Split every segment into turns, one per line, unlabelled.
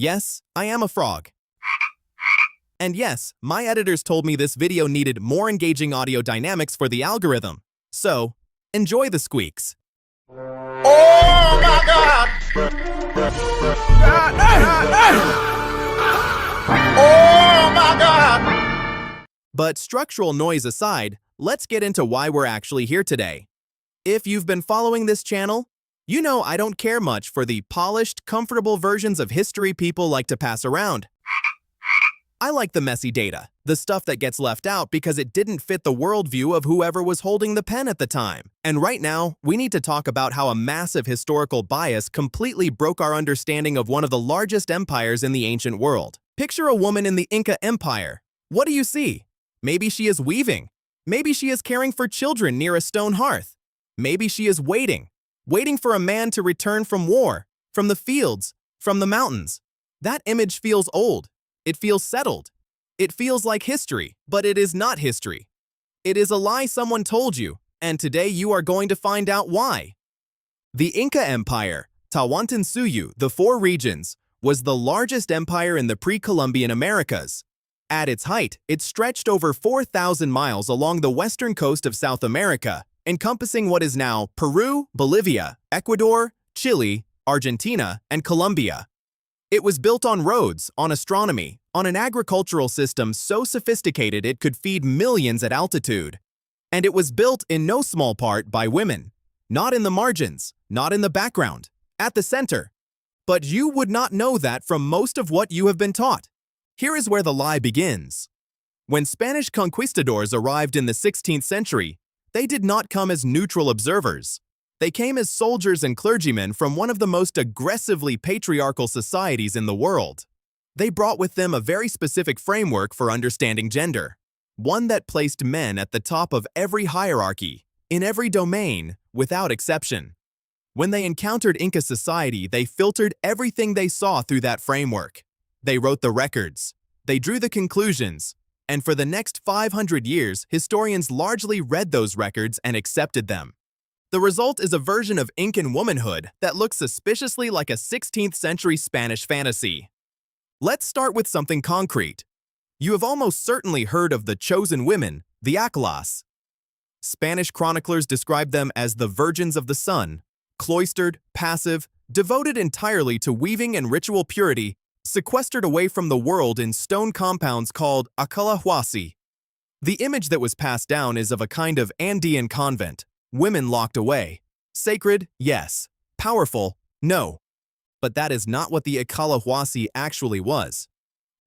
Yes, I am a frog. And yes, my editors told me this video needed more engaging audio dynamics for the algorithm. So, enjoy the squeaks.
Oh my God! Oh my God!
But structural noise aside, let's get into why we're actually here today. If you've been following this channel, you know I don't care much for the polished, comfortable versions of history people like to pass around. I like the messy data, the stuff that gets left out because it didn't fit the worldview of whoever was holding the pen at the time. And right now, we need to talk about how a massive historical bias completely broke our understanding of one of the largest empires in the ancient world. Picture a woman in the Inca Empire. What do you see? Maybe she is weaving. Maybe she is caring for children near a stone hearth. Maybe she is waiting for a man to return from war, from the fields, from the mountains. That image feels old. It feels settled. It feels like history, but it is not history. It is a lie someone told you, and today you are going to find out why. The Inca Empire, Tawantinsuyu, the Four Regions, was the largest empire in the pre-Columbian Americas. At its height, it stretched over 4,000 miles along the western coast of South America, encompassing what is now Peru, Bolivia, Ecuador, Chile, Argentina, and Colombia. It was built on roads, on astronomy, on an agricultural system so sophisticated it could feed millions at altitude. And it was built in no small part by women. Not in the margins, not in the background, at the center. But you would not know that from most of what you have been taught. Here is where the lie begins. When Spanish conquistadors arrived in the 16th century, they did not come as neutral observers. They came as soldiers and clergymen from one of the most aggressively patriarchal societies in the world. They brought with them a very specific framework for understanding gender, one that placed men at the top of every hierarchy, in every domain, without exception. When they encountered Inca society, they filtered everything they saw through that framework. They wrote the records, they drew the conclusions, and for the next 500 years, historians largely read those records and accepted them. The result is a version of Incan womanhood that looks suspiciously like a 16th century Spanish fantasy. Let's start with something concrete. You have almost certainly heard of the chosen women, the Acllas. Spanish chroniclers describe them as the virgins of the sun, cloistered, passive, devoted entirely to weaving and ritual purity, sequestered away from the world in stone compounds called Acllas. The image that was passed down is of a kind of Andean convent. Women locked away. Sacred, yes. Powerful, no. But that is not what the Acllas actually was.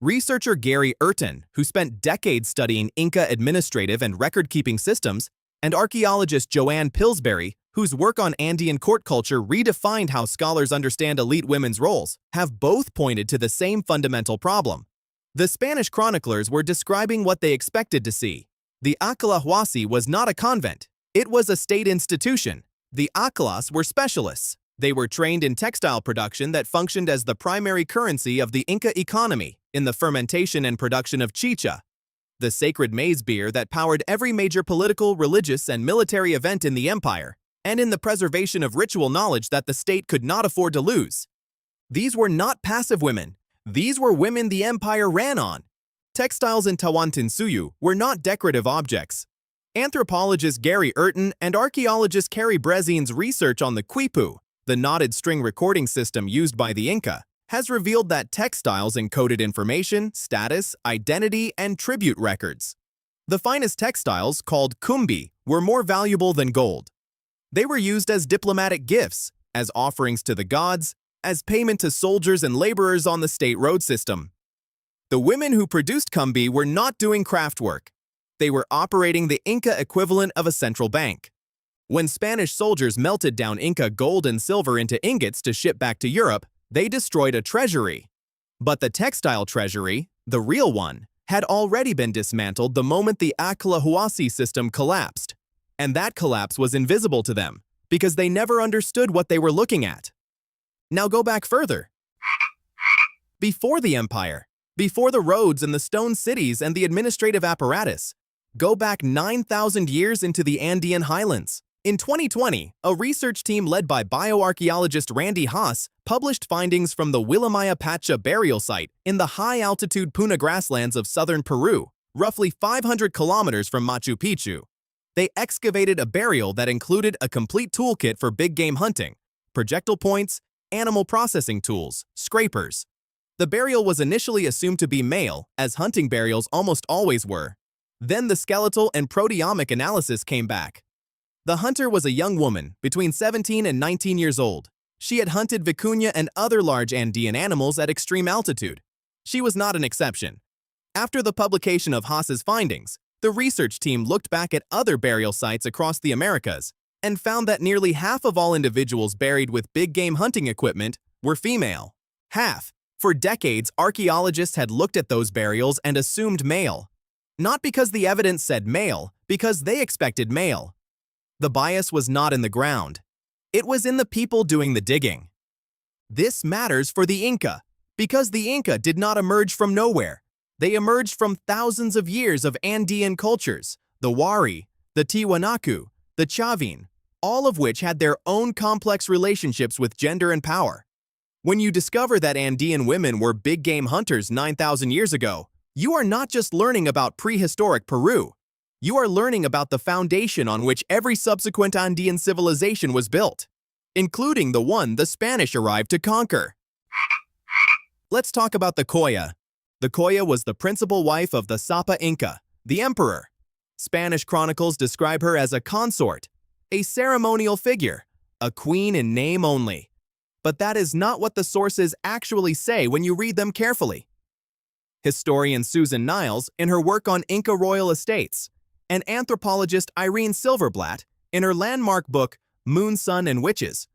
Researcher Gary Urton, who spent decades studying Inca administrative and record-keeping systems, and archaeologist Joanne Pillsbury, whose work on Andean court culture redefined how scholars understand elite women's roles, have both pointed to the same fundamental problem. The Spanish chroniclers were describing what they expected to see. The Acllas was not a convent. It was a state institution. The Acllas were specialists. They were trained in textile production that functioned as the primary currency of the Inca economy, in the fermentation and production of chicha, the sacred maize beer that powered every major political, religious, and military event in the empire, and in the preservation of ritual knowledge that the state could not afford to lose. These were not passive women. These were women the empire ran on. Textiles in Tawantinsuyu were not decorative objects. Anthropologist Gary Urton and archaeologist Carrie Brezine's research on the quipu, the knotted string recording system used by the Inca, has revealed that textiles encoded information, status, identity, and tribute records. The finest textiles, called kumbi, were more valuable than gold. They were used as diplomatic gifts, as offerings to the gods, as payment to soldiers and laborers on the state road system. The women who produced kumbi were not doing craft work. They were operating the Inca equivalent of a central bank. When Spanish soldiers melted down Inca gold and silver into ingots to ship back to Europe, they destroyed a treasury. But the textile treasury, the real one, had already been dismantled the moment the Acllas system collapsed. And that collapse was invisible to them, because they never understood what they were looking at. Now go back further. Before the empire, before the roads and the stone cities and the administrative apparatus, go back 9,000 years into the Andean highlands, In 2020, a research team led by bioarchaeologist Randy Haas published findings from the Willamaya Pacha burial site in the high-altitude Puna grasslands of southern Peru, roughly 500 kilometers from Machu Picchu. They excavated a burial that included a complete toolkit for big game hunting, projectile points, animal processing tools, scrapers. The burial was initially assumed to be male, as hunting burials almost always were. Then the skeletal and proteomic analysis came back. The hunter was a young woman, between 17 and 19 years old. She had hunted vicuña and other large Andean animals at extreme altitude. She was not an exception. After the publication of Haas's findings, the research team looked back at other burial sites across the Americas and found that nearly half of all individuals buried with big game hunting equipment were female. Half. For decades, archaeologists had looked at those burials and assumed male. Not because the evidence said male, because they expected male. The bias was not in the ground. It was in the people doing the digging. This matters for the Inca, because the Inca did not emerge from nowhere. They emerged from thousands of years of Andean cultures, the Wari, the Tiwanaku, the Chavin, all of which had their own complex relationships with gender and power. When you discover that Andean women were big game hunters 9,000 years ago, you are not just learning about prehistoric Peru. You are learning about the foundation on which every subsequent Andean civilization was built, including the one the Spanish arrived to conquer. Let's talk about the Koya. The Koya was the principal wife of the Sapa Inca, the emperor. Spanish chronicles describe her as a consort, a ceremonial figure, a queen in name only. But that is not what the sources actually say when you read them carefully. Historian Susan Niles, in her work on Inca royal estates, and anthropologist Irene Silverblatt, in her landmark book, Moon, Sun, and Witches,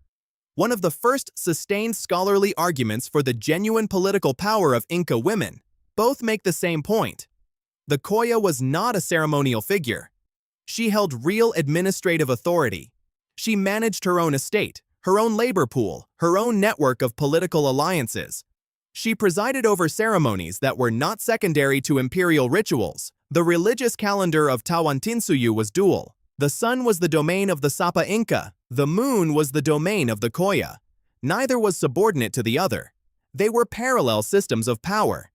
one of the first sustained scholarly arguments for the genuine political power of Inca women, both make the same point. The Koya was not a ceremonial figure. She held real administrative authority. She managed her own estate, her own labor pool, her own network of political alliances. She presided over ceremonies that were not secondary to imperial rituals. The religious calendar of Tawantinsuyu was dual. The sun was the domain of the Sapa Inca. The moon was the domain of the Koya. Neither was subordinate to the other. They were parallel systems of power.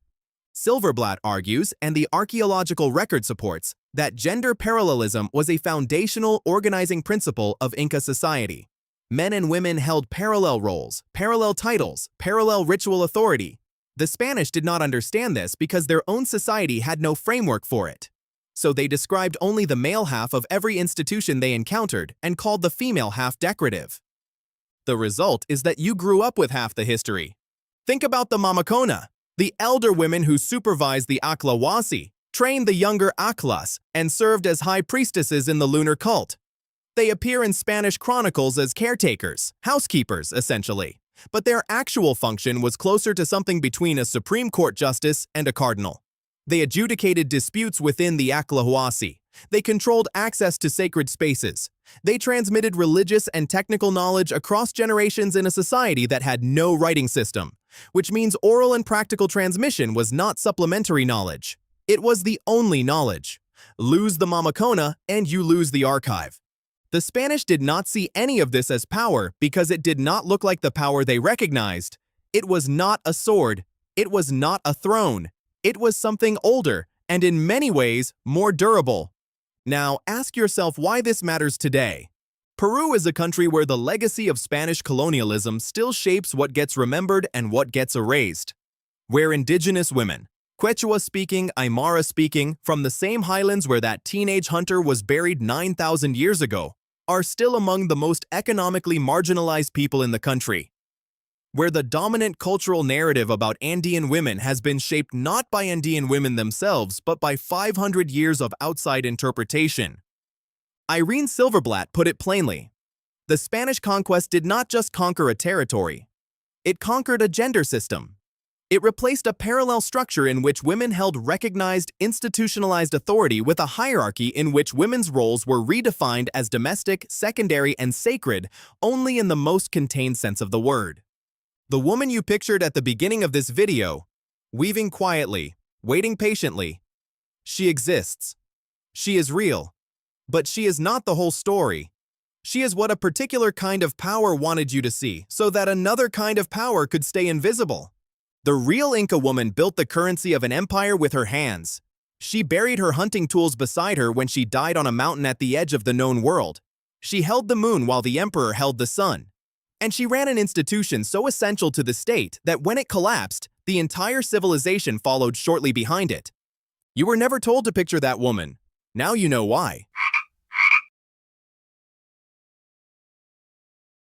Silverblatt argues, and the archaeological record supports, that gender parallelism was a foundational organizing principle of Inca society. Men and women held parallel roles, parallel titles, parallel ritual authority. The Spanish did not understand this because their own society had no framework for it. So they described only the male half of every institution they encountered and called the female half decorative. The result is that you grew up with half the history. Think about the Mamacona, the elder women who supervised the Acllas, trained the younger Acllas, and served as high priestesses in the lunar cult. They appear in Spanish chronicles as caretakers, housekeepers, essentially. But their actual function was closer to something between a Supreme Court justice and a cardinal. They adjudicated disputes within the Acllas. They controlled access to sacred spaces. They transmitted religious and technical knowledge across generations in a society that had no writing system, which means oral and practical transmission was not supplementary knowledge. It was the only knowledge. Lose the Mamacona and you lose the archive. The Spanish did not see any of this as power because it did not look like the power they recognized. It was not a sword. It was not a throne. It was something older and in many ways more durable. Now, ask yourself why this matters today. Peru is a country where the legacy of Spanish colonialism still shapes what gets remembered and what gets erased. Where indigenous women, Quechua-speaking, Aymara-speaking, from the same highlands where that teenage hunter was buried 9,000 years ago, are still among the most economically marginalized people in the country. Where the dominant cultural narrative about Andean women has been shaped not by Andean women themselves, but by 500 years of outside interpretation. Irene Silverblatt put it plainly. The Spanish conquest did not just conquer a territory. It conquered a gender system. It replaced a parallel structure in which women held recognized, institutionalized authority with a hierarchy in which women's roles were redefined as domestic, secondary, and sacred only in the most contained sense of the word. The woman you pictured at the beginning of this video, weaving quietly, waiting patiently, she exists. She is real. But she is not the whole story. She is what a particular kind of power wanted you to see, so that another kind of power could stay invisible. The real Inca woman built the currency of an empire with her hands. She buried her hunting tools beside her when she died on a mountain at the edge of the known world. She held the moon while the emperor held the sun. And she ran an institution so essential to the state that when it collapsed, the entire civilization followed shortly behind it. You were never told to picture that woman. Now you know why.